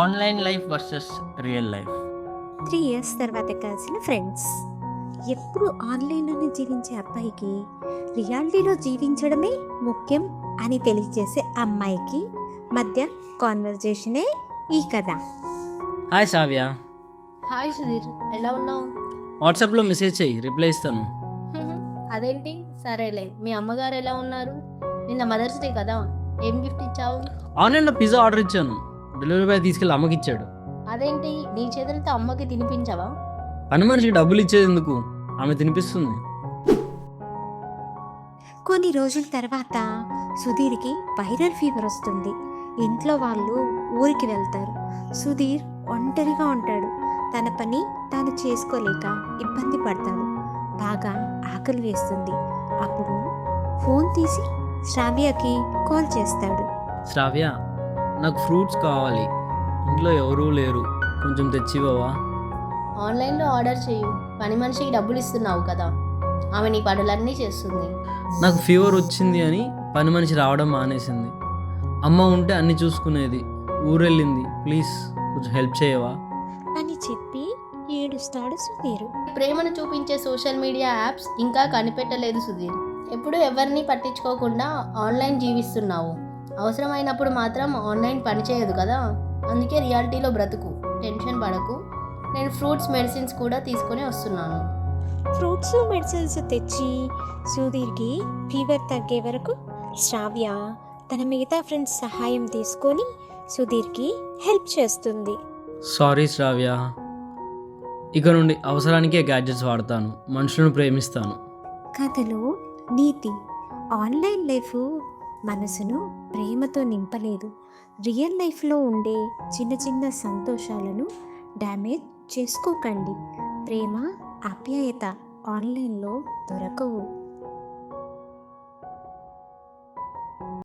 Online life versus real life. 3 years తర్వాత కలిసిన friends. ఎప్పుడు ఆన్లైన్లోనే జీవించే అబ్బాయికి రియాలిటీలో జీవించడమే ముఖ్యం అని తెలియజేసే అమ్మాయికి మధ్య కాన్వర్జేషనే ఈ కథ. హాయ్ సావ్య, హాయ్ సుధీర్, ఎలా ఉన్నావు? వాట్సాప్లో మెసేజ్ చెయ్యి, రిప్లై ఇస్తాను. అదేంటి, సరేలే. మీ అమ్మగారు ఎలా ఉన్నారు? నిన్న మదర్స్ డే కదా, ఏం గిఫ్ట్ ఇచ్చావు? ఆన్లైన్లో పిజ్జా ఆర్డర్ ఇచ్చాను, డెలివరీ బాయ్ తీసుకెళ్ళి అమ్మకి ఇచ్చాడు. అదేంటి, నీ చేతులతో అమ్మకి తినిపించవా? పని మనిషికి డబ్బులు ఇచ్చేది ఎందుకు, ఆమె తినిపిస్తుంది. కొన్ని రోజుల తర్వాత సుధీర్కి వైరల్ ఫీవర్ వస్తుంది. ఇంట్లో వాళ్ళు ఊరికి వెళ్తారు. సుధీర్ ఒంటరిగా ఉంటాడు. తన పని తాను చేసుకోలేక ఇబ్బంది పడతాడు. బాగా ఆకలి వేస్తుంది. అప్పుడు ఫోన్ తీసి శ్రావ్యకి కాల్ చేస్తాడు. శ్రావ్య, నాకు ఫ్రూట్స్ కావాలి, ఇంట్లో ఎవరూ లేరు, కొంచెం తెచ్చివ్వవా? ఆన్లైన్లో ఆర్డర్ చేయు, పని మనిషికి డబ్బులు ఇస్తున్నావు కదా, ఆమె నీ పనులన్నీ చేస్తుంది. నాకు ఫీవర్ వచ్చింది అని పని మనిషి రావడం మానేసింది. అమ్మ ఉంటే అన్ని చూసుకునేది, ఊరెళ్ళింది. ప్లీజ్ కొంచెం హెల్ప్ చేయవా అని చెప్పి ఏడుస్తాడు సుధీర్. ప్రేమను చూపించే సోషల్ మీడియా యాప్స్ ఇంకా కనిపెట్టలేదు సుధీర్. ఎప్పుడు ఎవరిని పట్టించుకోకుండా ఆన్లైన్ జీవిస్తున్నావు. అవసరమైనప్పుడు మాత్రం ఆన్లైన్ పనిచేయదు కదా, అందుకే రియాలిటీలో బ్రతుకు, టెన్షన్ పడకు. నేను ఫ్రూట్స్ మెడిసిన్స్ కూడా తీసుకొని వస్తున్నాను. ఫ్రూట్స్ మెడిసిన్స్ తెచ్చి సుధీర్కి ఫీవర్ తగ్గే వరకు శ్రావ్య తన మిగతా ఫ్రెండ్స్ సహాయం తీసుకొని సుధీర్కి హెల్ప్ చేస్తుంది. సారీ శ్రావ్య, ఇక నుండి అవసరానికే గ్యాడ్జెట్స్ వాడతాను, మనుషులను ప్రేమిస్తాను. కథలో నీతి: ఆన్లైన్ లైఫ్ మనసును ప్రేమతో నింపలేదు. రియల్ లైఫ్లో ఉండే చిన్న చిన్న సంతోషాలను డ్యామేజ్ చేసుకోకండి. ప్రేమ, ఆప్యాయత ఆన్లైన్లో దొరకవు.